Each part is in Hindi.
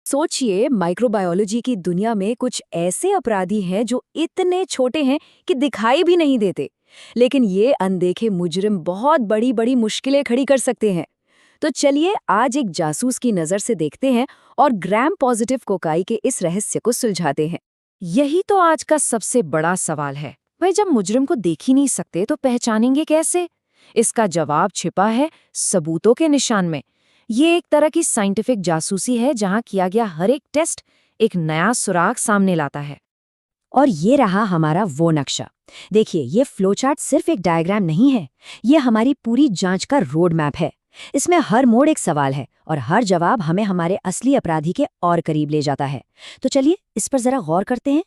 सोचिए, माइक्रोबायोलॉजी की दुनिया में कुछ ऐसे अपराधी हैं जो इतने छोटे हैं कि दिखाई भी नहीं देते, लेकिन ये अनदेखे मुजरिम बहुत बड़ी बड़ी मुश्किलें खड़ी कर सकते हैं। तो चलिए आज एक जासूस की नजर से देखते हैं और ग्राम पॉजिटिव कोकाई के इस रहस्य को सुलझाते हैं। यही तो आज का सबसे बड़ा सवाल है। भाई, जब मुजरिम को देख ही नहीं सकते तो पहचानेंगे कैसे? इसका जवाब छिपा है सबूतों के निशान में। ये एक तरह की साइंटिफिक जासूसी है जहां किया गया हर एक टेस्ट एक नया सुराग सामने लाता है। और ये रहा हमारा वो नक्शा। देखिए, ये फ्लोचार्ट सिर्फ एक डायग्राम नहीं है, ये हमारी पूरी जांच का रोड मैप है। इसमें हर मोड़ एक सवाल है और हर जवाब हमें हमारे असली अपराधी के और करीब ले जाता है। तो चलिए इस पर जरा गौर करते हैं।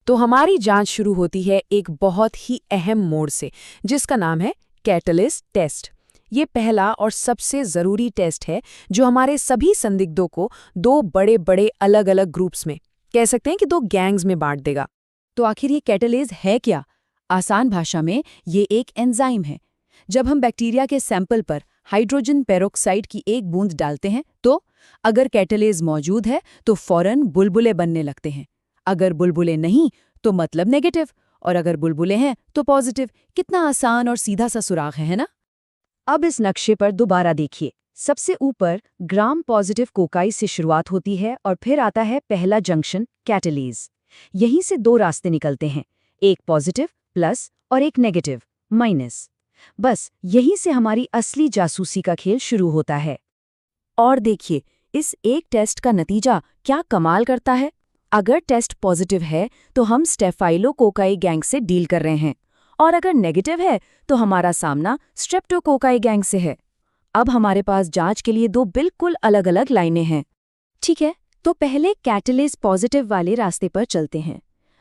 तो हमारी जांच शुरू होती है एक बहुत ही अहम मोड़ से, जिसका नाम है कैटलिस्ट टेस्ट। ये पहला और सबसे ज़रूरी टेस्ट है जो हमारे सभी संदिग्धों को दो बड़े बड़े अलग अलग ग्रुप्स में, कह सकते हैं कि दो गैंग्स में बांट देगा। तो आखिर ये कैटलेज है क्या? आसान भाषा में ये एक एंजाइम है। जब हम बैक्टीरिया के सैंपल पर हाइड्रोजन पेरोक्साइड की एक बूंद डालते हैं तो अगर कैटलेज मौजूद है तो फौरन बुलबुले बनने लगते हैं। अगर बुलबुले नहीं तो मतलब नेगेटिव, और अगर बुलबुले हैं तो पॉजिटिव। कितना आसान और सीधा सा सुराग है ना? अब इस नक्शे पर दोबारा देखिए। सबसे ऊपर ग्राम पॉजिटिव कोकाई से शुरुआत होती है और फिर आता है पहला जंक्शन कैटलेज। यहीं से दो रास्ते निकलते हैं, एक पॉजिटिव प्लस और एक नेगेटिव माइनस। बस यहीं से हमारी असली जासूसी का खेल शुरू होता है। और देखिए, इस एक टेस्ट का नतीजा क्या कमाल करता है। अगर टेस्ट पॉजिटिव है तो हम स्टेफाइलोकोकाई गैंग से डील कर रहे हैं, और अगर नेगेटिव है तो हमारा सामना स्ट्रेप्टोकोकाई गैंग से है। अब हमारे पास जांच के लिए दो बिल्कुल अलग अलग लाइनें हैं। ठीक है, तो पहले कैटलेज पॉजिटिव वाले रास्ते पर चलते हैं।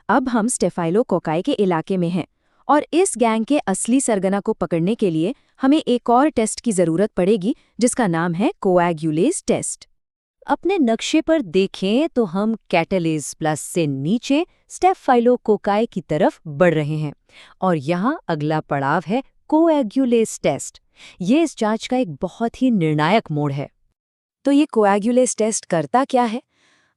अब हम स्टेफाइलोकोकाई के इलाके में हैं, और इस गैंग के असली सरगना को पकड़ने के लिए हमें एक और टेस्ट की जरूरत पड़ेगी, जिसका नाम है कोएगुलेज टेस्ट। अपने नक्शे पर देखें तो हम कैटलेज प्लस से नीचे स्टेफाइलोकोकाई की तरफ बढ़ रहे हैं, और यहाँ अगला पड़ाव है कोएगुलेज टेस्ट। ये इस जांच का एक बहुत ही निर्णायक मोड़ है। तो ये कोएगुलेज टेस्ट करता क्या है?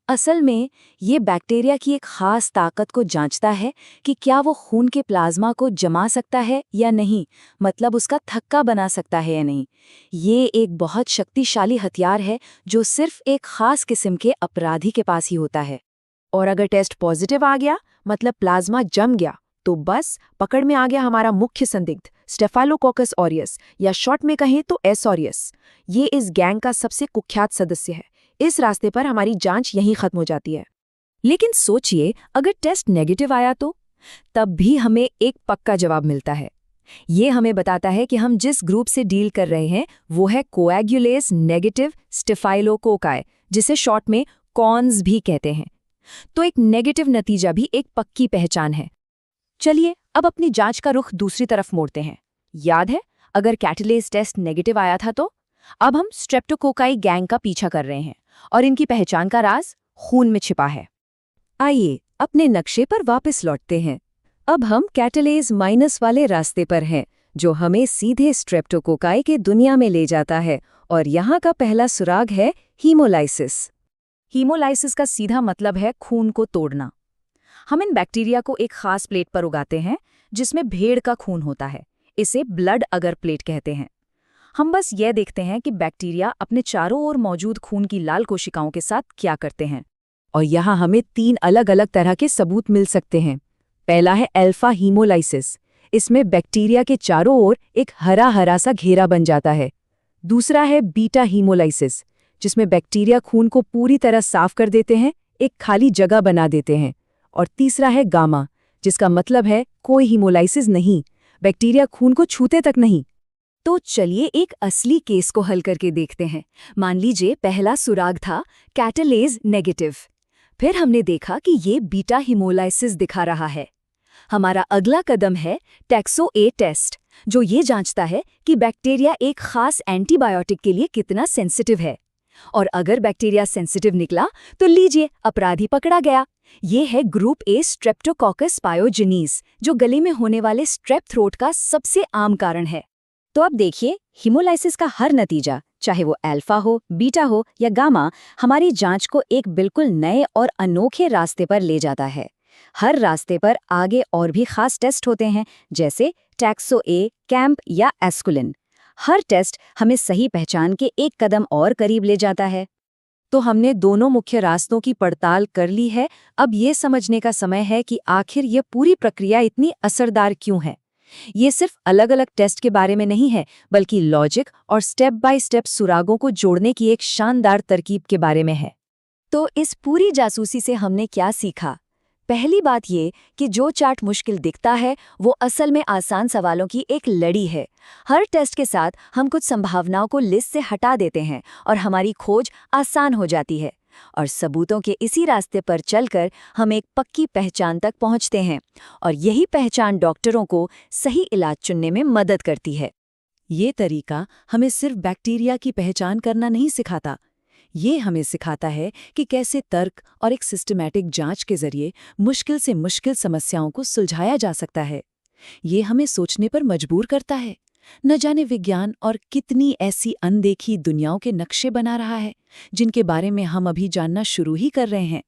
असल में ये बैक्टीरिया की एक खास ताकत को जांचता है कि क्या वो खून के प्लाज्मा को जमा सकता है या नहीं, मतलब उसका थक्का बना सकता है या नहीं। ये एक बहुत शक्तिशाली हथियार है जो सिर्फ एक खास किस्म के अपराधी के पास ही होता है। और अगर टेस्ट पॉजिटिव आ गया, मतलब प्लाज्मा जम गया, तो बस पकड़ में आ गया हमारा मुख्य संदिग्ध स्टेफाइलोकोकस ऑरियस, या शॉर्ट में कहें तो एस ऑरियस। ये इस गैंग का सबसे कुख्यात सदस्य है। इस रास्ते पर हमारी जांच यहीं खत्म हो जाती है। लेकिन सोचिए, अगर टेस्ट नेगेटिव आया तो? तब भी हमें एक पक्का जवाब मिलता है। ये हमें बताता है कि हम जिस ग्रुप से डील कर रहे हैं वो है कोएगुलेज नेगेटिव स्टेफाइलोकोकाई, जिसे शॉर्ट में कॉन्स भी कहते हैं। तो एक नेगेटिव नतीजा भी एक पक्की पहचान है। चलिए अब अपनी जांच का रुख दूसरी तरफ मोड़ते हैं। याद है, अगर कैटलेज टेस्ट नेगेटिव आया था तो अब हम स्ट्रेप्टोकोकाई गैंग का पीछा कर रहे हैं, और इनकी पहचान का राज खून में छिपा है। आइए अपने नक्शे पर वापस लौटते हैं। अब हम कैटलेज माइनस वाले रास्ते पर हैं, जो हमें सीधे स्ट्रेप्टोकोकाई के दुनिया में ले जाता है, और यहाँ का पहला सुराग है हीमोलाइसिस। हीमोलाइसिस का सीधा मतलब है खून को तोड़ना। हम इन बैक्टीरिया को एक खास प्लेट पर उगाते हैं जिसमें भेड़ का खून होता है। इसे ब्लड अगर प्लेट कहते हैं। हम बस ये देखते हैं कि बैक्टीरिया अपने चारों ओर मौजूद खून की लाल कोशिकाओं के साथ क्या करते हैं। और यहाँ हमें 3 अलग अलग तरह के सबूत मिल सकते हैं। पहला है अल्फा हीमोलाइसिस। इसमें बैक्टीरिया के चारों ओर एक हरा हरा सा घेरा बन जाता है। दूसरा है बीटा हीमोलाइसिस, जिसमें बैक्टीरिया खून को पूरी तरह साफ कर देते हैं, एक खाली जगह बना देते हैं। और तीसरा है गामा, जिसका मतलब है कोई हीमोलाइसिस नहीं, बैक्टीरिया खून को छूते तक नहीं। तो चलिए एक असली केस को हल करके देखते हैं। मान लीजिए पहला सुराग था कैटलेज नेगेटिव। फिर हमने देखा कि ये बीटा हीमोलाइसिस दिखा रहा है। हमारा अगला कदम है टेक्सो ए टेस्ट, जो ये जांचता है कि बैक्टीरिया एक खास एंटीबायोटिक के लिए कितना सेंसिटिव है। और अगर बैक्टीरिया सेंसिटिव निकला तो लीजिए, अपराधी पकड़ा गया। ये है ग्रुप ए स्ट्रेप्टोकोकस पायोजेनीज, जो गले में होने वाले स्ट्रेप थ्रोट का सबसे आम कारण है। तो अब देखिए, हीमोलाइसिस का हर नतीजा चाहे वो अल्फा हो, बीटा हो या गामा, हमारी जांच को एक बिल्कुल नए और अनोखे रास्ते पर ले जाता है। हर रास्ते पर आगे और भी खास टेस्ट होते हैं, जैसे टैक्सो ए, कैम्प या एस्कुलिन। हर टेस्ट हमें सही पहचान के एक कदम और करीब ले जाता है। तो हमने दोनों मुख्य रास्तों की पड़ताल कर ली है। अब ये समझने का समय है कि आखिर ये पूरी प्रक्रिया इतनी असरदार क्यों है। ये सिर्फ अलग-अलग टेस्ट के बारे में नहीं है, बल्कि लॉजिक और स्टेप बाय स्टेप सुरागों को जोड़ने की एक शानदार तरकीब के बारे में है। तो इस पूरी जासूसी से हमने क्या सीखा? पहली बात ये कि जो चार्ट मुश्किल दिखता है वो असल में आसान सवालों की एक लड़ी है। हर टेस्ट के साथ हम कुछ संभावनाओं को लिस्ट से हटा देते हैं और हमारी खोज आसान हो जाती है। और सबूतों के इसी रास्ते पर चलकर हम एक पक्की पहचान तक पहुंचते हैं, और यही पहचान डॉक्टरों को सही इलाज चुनने में मदद करती है। ये तरीका हमें सिर्फ बैक्टीरिया की पहचान करना नहीं सिखाता, ये हमें सिखाता है कि कैसे तर्क और एक सिस्टमैटिक जांच के जरिए मुश्किल से मुश्किल समस्याओं को सुलझाया जा सकता है। ये हमें सोचने पर मजबूर करता है। न जाने विज्ञान और कितनी ऐसी अनदेखी दुनियाओं के नक्शे बना रहा है, जिनके बारे में हम अभी जानना शुरू ही कर रहे हैं।